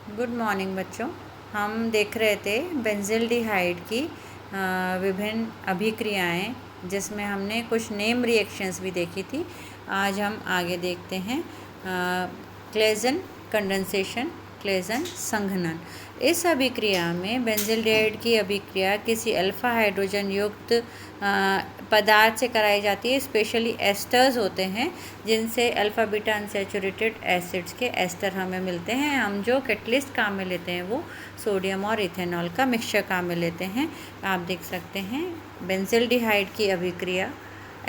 Good morning बच्चों। हम देख रहे थे बेंजिल्डिहाइड की विभिन्न अभिक्रियाएं, जिसमें हमने कुछ नेम रिएक्शंस भी देखी थी। आज हम आगे देखते हैं क्लेजन कंडेंसेशन, क्लेजन संघनन। इस अभिक्रिया में बेंजिल्डिहाइड की अभिक्रिया किसी अल्फा हाइड्रोजन युक्त पदार्थ से कराई जाती है। स्पेशली एस्टर्स होते हैं, जिनसे अल्फ़ा बीटा अनसैचुरेटेड एसिड्स के एस्टर हमें मिलते हैं। हम जो कैटलिस्ट काम में लेते हैं वो सोडियम और इथेनॉल का मिक्सचर काम में लेते हैं। आप देख सकते हैं बेंजिल्डिहाइड की अभिक्रिया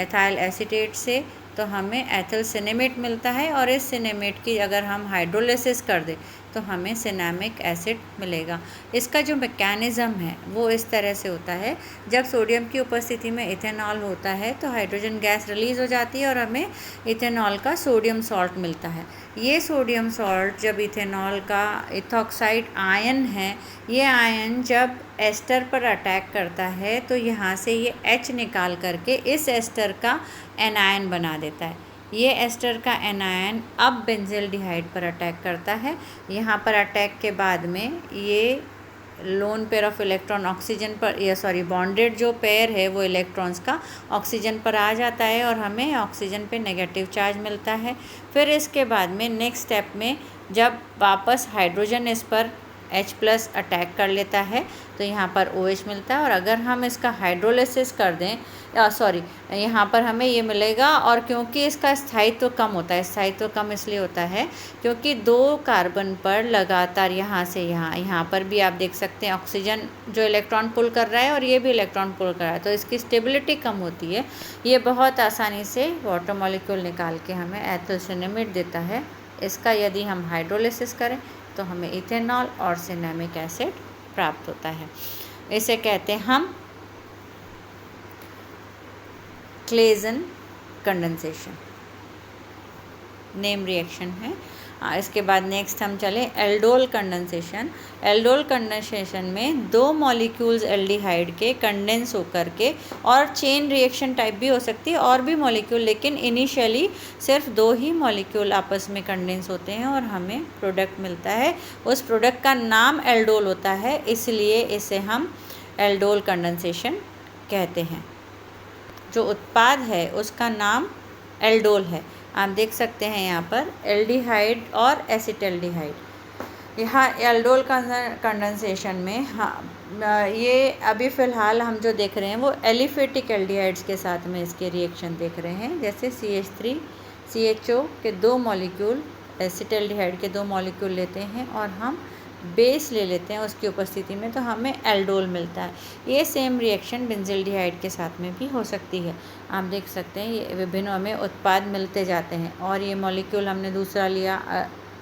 एथाइल एसीटेट से, तो हमें एथिल सिनेमेट मिलता है, और इस सिनेमेट की अगर हम हाइड्रोलिसिस कर दें तो हमें सिनेमिक एसिड मिलेगा। इसका जो मैकेनिज़्म है वो इस तरह से होता है, जब सोडियम की उपस्थिति में इथेनॉल होता है तो हाइड्रोजन गैस रिलीज़ हो जाती है और हमें इथेनॉल का सोडियम सॉल्ट मिलता है। ये सोडियम सॉल्ट जब इथेनॉल का इथॉक्साइड आयन है, ये आयन जब एस्टर पर अटैक करता है तो यहाँ से ये H निकाल करके इस एस्टर का एनायन बना देता है। ये एस्टर का एनायन अब बेंजिल्डिहाइड पर अटैक करता है। यहाँ पर अटैक के बाद में ये lone pair of electron oxygen पर, या सॉरी बॉन्डेड जो पेयर है वो इलेक्ट्रॉन्स का ऑक्सीजन पर आ जाता है और हमें ऑक्सीजन पे नेगेटिव चार्ज मिलता है। फिर इसके बाद में नेक्स्ट स्टेप में जब वापस हाइड्रोजन इस पर H+ अटैक कर लेता है तो यहाँ पर OH मिलता है, और अगर हम इसका हाइड्रोलिसिस कर दें, यहाँ पर हमें ये मिलेगा। और क्योंकि इसका स्थायित्व कम होता है, स्थायित्व कम इसलिए होता है क्योंकि 2 कार्बन पर लगातार यहाँ से यहाँ पर भी आप देख सकते हैं ऑक्सीजन जो इलेक्ट्रॉन पुल कर रहा है और ये भी इलेक्ट्रॉन पुल कर रहा है, तो इसकी स्टेबिलिटी कम होती है। ये बहुत आसानी से वाटर मॉलिक्यूल निकाल के हमें एथिल सिनेमेट देता है। इसका यदि हम हाइड्रोलिसिस करें तो हमें इथेनॉल और सिनेमिक एसिड प्राप्त होता है। इसे कहते हैं हम क्लेजन कंडेंसेशन, नेम रिएक्शन है। इसके बाद नेक्स्ट हम चले एल्डोल कंडेंसेशन। एल्डोल कंडेंसेशन में 2 मॉलिक्यूल्स एल्डिहाइड के कंडेंस होकर के, और चेन रिएक्शन टाइप भी हो सकती है और भी मॉलिक्यूल, लेकिन इनिशियली सिर्फ 2 ही मॉलिक्यूल आपस में कंडेंस होते हैं और हमें प्रोडक्ट मिलता है। उस प्रोडक्ट का नाम एल्डोल होता है, इसलिए इसे हम एल्डोल कंडेंसेशन कहते हैं। जो उत्पाद है उसका नाम एल्डोल है। आप देख सकते हैं यहाँ पर एल्डिहाइड और एसिटल्डिहाइड। यहाँ एल्डोल कंडेंसेशन में ये अभी फ़िलहाल हम जो देख रहे हैं वो एलिफेटिक एल्डिहाइड्स के साथ में इसके रिएक्शन देख रहे हैं। जैसे CH3CHO के 2 मॉलिक्यूल, एसिटल्डिहाइड के 2 मॉलिक्यूल लेते हैं और हम बेस ले लेते हैं उसकी उपस्थिति में, तो हमें एल्डोल मिलता है। ये सेम रिएक्शन बेंजिल्डिहाइड के साथ में भी हो सकती है। आप देख सकते हैं ये विभिन्न हमें उत्पाद मिलते जाते हैं। और ये मॉलिक्यूल हमने दूसरा लिया,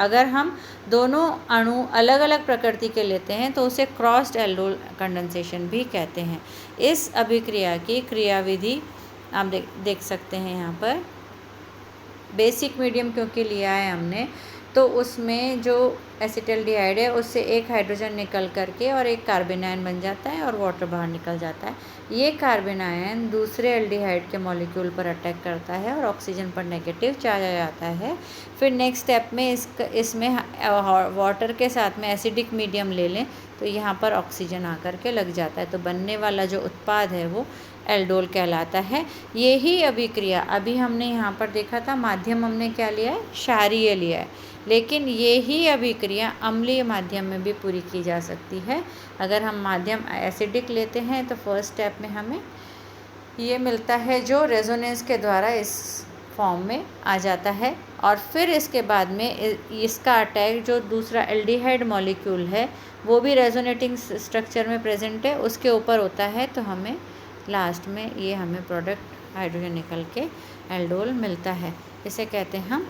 अगर हम दोनों अणु अलग अलग प्रकृति के लेते हैं तो उसे क्रॉस्ड एल्डोल कंडेंसेशन भी कहते हैं। इस अभिक्रिया की क्रियाविधि आप देख सकते हैं यहाँ पर। बेसिक मीडियम क्योंकि लिया है हमने, तो उसमें जो एसिटल्डिहाइड है उससे एक हाइड्रोजन निकल करके और एक कार्बन आयन बन जाता है और वाटर बाहर निकल जाता है। ये कार्बन आयन दूसरे एल्डिहाइड के मॉलिक्यूल पर अटैक करता है और ऑक्सीजन पर नेगेटिव चार्ज आ जाता है। फिर नेक्स्ट स्टेप में इसमें वाटर के साथ में एसिडिक मीडियम ले लें तो यहाँ पर ऑक्सीजन आकर के लग जाता है, तो बनने वाला जो उत्पाद है वो एल्डोल कहलाता है। यही अभिक्रिया अभी हमने यहाँ पर देखा था, माध्यम हमने क्या लिया है, क्षारीय लिया है, लेकिन यही अभिक्रिया अम्लीय माध्यम में भी पूरी की जा सकती है। अगर हम माध्यम एसिडिक लेते हैं तो फर्स्ट स्टेप में हमें ये मिलता है जो रेजोनेंस के द्वारा इस फॉर्म में आ जाता है, और फिर इसके बाद में इसका अटैक जो दूसरा एल्डिहाइड मॉलिक्यूल है वो भी रेजोनेटिंग स्ट्रक्चर में प्रेजेंट है, उसके ऊपर होता है, तो हमें लास्ट में ये हमें प्रोडक्ट हाइड्रोजन निकल के एल्डोल मिलता है। इसे कहते हैं हम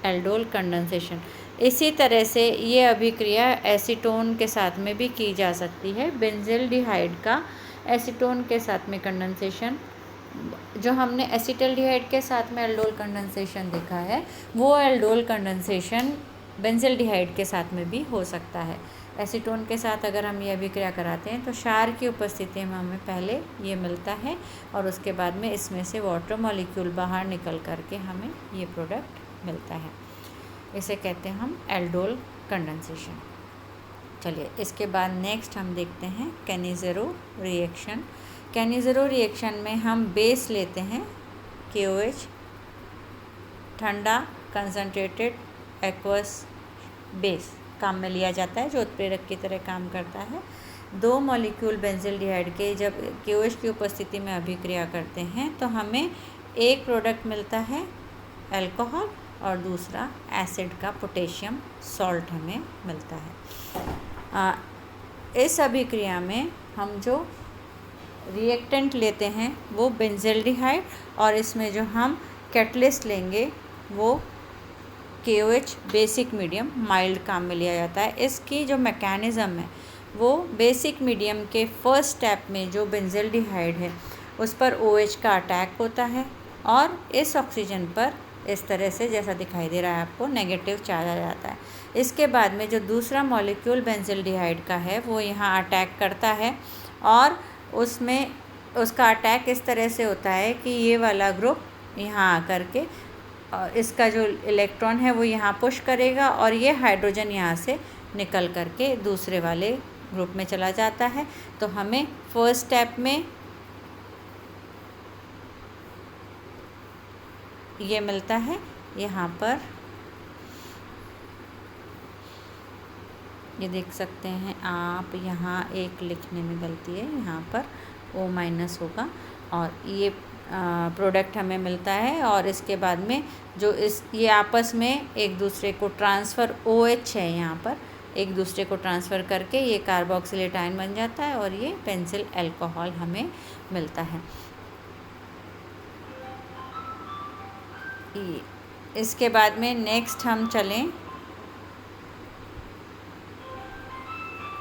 एल्डोल कंडेंसेशन। इसी तरह से ये अभिक्रिया एसीटोन के साथ में भी की जा सकती है। बेंजिल्डिहाइड का एसीटोन के साथ में कंडेंसेशन, जो हमने एसिटल्डिहाइड के साथ में एल्डोल कंडेंसेशन देखा है, वो एल्डोल कंडेंसेशन बेंजिल्डिहाइड के साथ में भी हो सकता है। एसीटोन के साथ अगर हम ये अभिक्रिया कराते हैं तो क्षार की उपस्थिति में हमें पहले ये मिलता है और उसके बाद में इसमें से वाटर मॉलिक्यूल बाहर निकल करके हमें ये प्रोडक्ट मिलता है। इसे कहते हैं हम एल्डोल कंडेंसेशन। चलिए इसके बाद नेक्स्ट हम देखते हैं कैनिज़ेरो रिएक्शन। कैनिज़ेरो रिएक्शन में हम बेस लेते हैं KOH, ठंडा कंसनट्रेटेड एक्वस बेस काम में लिया जाता है जो उत्प्रेरक की तरह काम करता है। 2 मॉलिक्यूल बेंजिल्डिहाइड के जब KOH की उपस्थिति में अभिक्रिया करते हैं तो हमें एक प्रोडक्ट मिलता है अल्कोहल और दूसरा एसिड का पोटेशियम सॉल्ट हमें मिलता है। इस अभिक्रिया में हम जो रिएक्टेंट लेते हैं वो बेंजिल्डिहाइड और इसमें जो हम कैटलिस्ट लेंगे वो KOH बेसिक मीडियम माइल्ड काम में लिया जाता है। इसकी जो मैकेनिज़्म है वो बेसिक मीडियम के फर्स्ट स्टेप में जो बेंजिल्डिहाइड है उस पर OH का अटैक होता है और इस ऑक्सीजन पर इस तरह से जैसा दिखाई दे रहा है आपको नेगेटिव चार्ज आ जाता है। इसके बाद में जो दूसरा मॉलिक्यूल बेंजिल्डिहाइड का है वो यहाँ अटैक करता है और उसमें उसका अटैक इस तरह से होता है कि ये वाला ग्रुप यहाँ आकर के और इसका जो इलेक्ट्रॉन है वो यहाँ पुश करेगा और ये हाइड्रोजन यहाँ से निकल करके दूसरे वाले ग्रुप में चला जाता है। तो हमें फर्स्ट स्टेप में ये मिलता है, यहाँ पर ये देख सकते हैं आप, यहाँ एक लिखने में गलती है, यहाँ पर O- होगा और ये प्रोडक्ट हमें मिलता है। और इसके बाद में जो ये आपस में एक दूसरे को ट्रांसफ़र OH है, यहाँ पर एक दूसरे को ट्रांसफ़र करके ये कार्बोक्सिलेट आयन बन जाता है और ये पेंसिल अल्कोहल हमें मिलता है। इसके बाद में नेक्स्ट हम चलें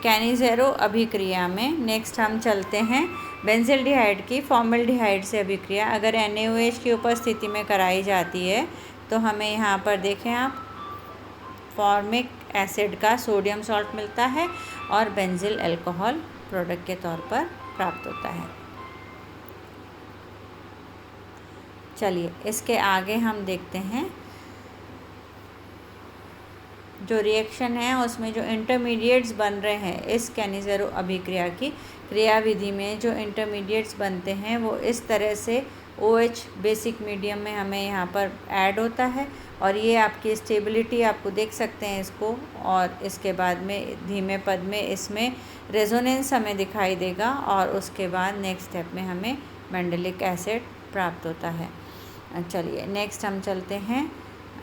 कैनिज़ेरो अभिक्रिया में। नेक्स्ट हम चलते हैं बेंजिल्डिहाइड की फॉर्मल्डिहाइड से अभिक्रिया अगर NaOH की उपस्थिति में कराई जाती है तो हमें यहाँ पर देखें आप फॉर्मिक एसिड का सोडियम सॉल्ट मिलता है और बेंजिल अल्कोहल प्रोडक्ट के तौर पर प्राप्त होता है। चलिए इसके आगे हम देखते हैं जो रिएक्शन है उसमें जो इंटरमीडिएट्स बन रहे हैं इस कैनिज़ेरो अभिक्रिया की क्रियाविधि में जो इंटरमीडिएट्स बनते हैं वो इस तरह से OH बेसिक मीडियम में हमें यहाँ पर ऐड होता है और ये आपकी स्टेबिलिटी आपको देख सकते हैं इसको। और इसके बाद में धीमे पद में इसमें रेजोनेंस हमें दिखाई देगा और उसके बाद नेक्स्ट स्टेप में हमें मेंडेलिक एसिड प्राप्त होता है। चलिए नेक्स्ट हम चलते हैं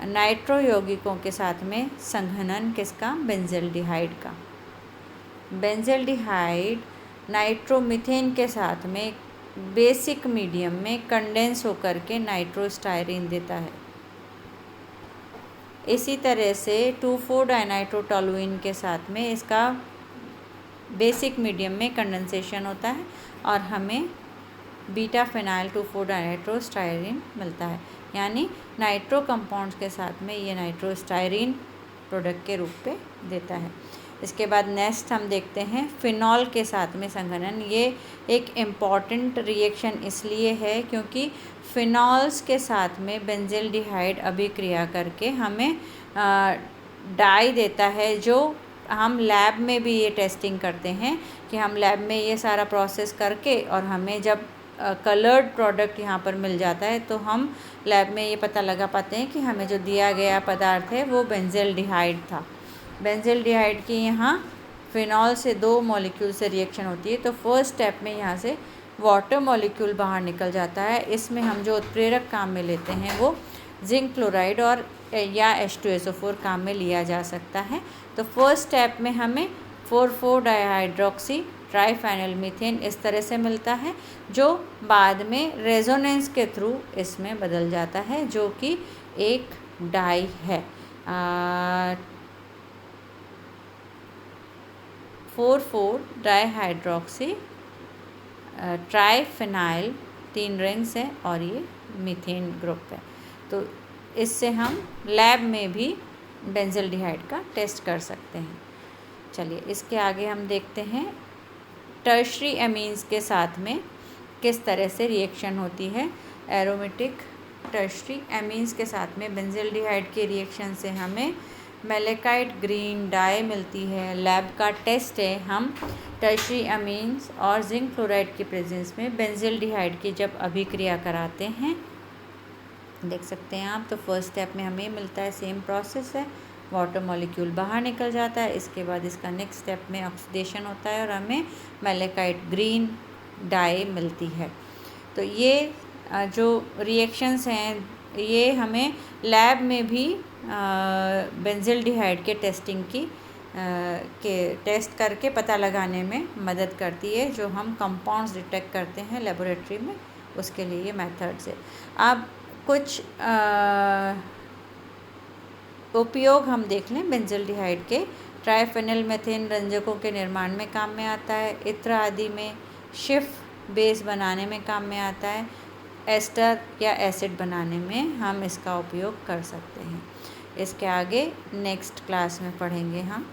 नाइट्रो यौगिकों के साथ में संघनन किसका, बेंजिल्डिहाइड का। बेंजिल्डिहाइड नाइट्रोमीथेन के साथ में बेसिक मीडियम में कंडेंस होकर के नाइट्रोस्टायरीन देता है। इसी तरह से 2,4-डाइनाइट्रोटोलुइन के साथ में इसका बेसिक मीडियम में कंडेंसेशन होता है और हमें बीटा फिनाइल 2,4-डाइनाइट्रोस्टायरीन मिलता है। यानी नाइट्रो कंपाउंड्स के साथ में ये नाइट्रोस्टायरीन प्रोडक्ट के रूप पे देता है। इसके बाद नेक्स्ट हम देखते हैं फिनॉल के साथ में संघनन। ये एक इम्पॉर्टेंट रिएक्शन इसलिए है क्योंकि फिनॉल्स के साथ में बेंजिल्डिहाइड अभिक्रिया करके हमें डाई देता है, जो हम लैब में भी ये टेस्टिंग करते हैं कि हम लैब में ये सारा प्रोसेस करके और हमें जब कलर्ड प्रोडक्ट यहाँ पर मिल जाता है तो हम लैब में ये पता लगा पाते हैं कि हमें जो दिया गया पदार्थ है वो बेंजिल्डिहाइड था। बेंजिल्डिहाइड की यहाँ फिनॉल से 2 मॉलिक्यूल से रिएक्शन होती है तो फर्स्ट स्टेप में यहाँ से वाटर मॉलिक्यूल बाहर निकल जाता है। इसमें हम जो उत्प्रेरक काम में लेते हैं वो जिंक क्लोराइड और या H2SO4 काम में लिया जा सकता है। तो फर्स्ट स्टेप में हमें 4,4-डाइहाइड्रोक्सी ट्राइफेनल मीथेन इस तरह से मिलता है जो बाद में रेजोनेंस के थ्रू इसमें बदल जाता है जो कि एक डाई है। 4,4-डाइहाइड्रोक्सी ट्राइफेनाइल 3 रिंग्स है और ये मीथेन ग्रुप है। तो इससे हम लैब में भी बेंजिल्डिहाइड का टेस्ट कर सकते हैं। चलिए इसके आगे हम देखते हैं टर्शरी एमीन्स के साथ में किस तरह से रिएक्शन होती है। एरोमेटिक टर्शरी एमीन्स के साथ में बेंजिल्डिहाइड के रिएक्शन से हमें मैलेकाइट ग्रीन डाई मिलती है। लैब का टेस्ट है, हम टर्शरी अमीन्स और जिंक फ्लोराइड की प्रेजेंस में बेंजिल्डिहाइड की जब अभिक्रिया कराते हैं, देख सकते हैं आप। तो फर्स्ट स्टेप में हमें मिलता है, सेम प्रोसेस है, वाटर मॉलिक्यूल बाहर निकल जाता है। इसके बाद इसका नेक्स्ट स्टेप में ऑक्सीडेशन होता है और हमें मैलेकाइट ग्रीन डाई मिलती है। तो ये जो रिएक्शंस हैं ये हमें लैब में भी बेंजिल्डिहाइड के टेस्टिंग की के टेस्ट करके पता लगाने में मदद करती है, जो हम कंपाउंड्स डिटेक्ट करते हैं लेबोरेटरी में, उसके लिए ये मेथड्स है। अब कुछ उपयोग हम देख लें बेंजिल्डिहाइड के। ट्राइफेनिल मेथेन रंजकों के निर्माण में काम में आता है, इत्र आदि में, शिफ बेस बनाने में काम में आता है, एस्टर या एसिड बनाने में हम इसका उपयोग कर सकते हैं। इसके आगे नेक्स्ट क्लास में पढ़ेंगे हम।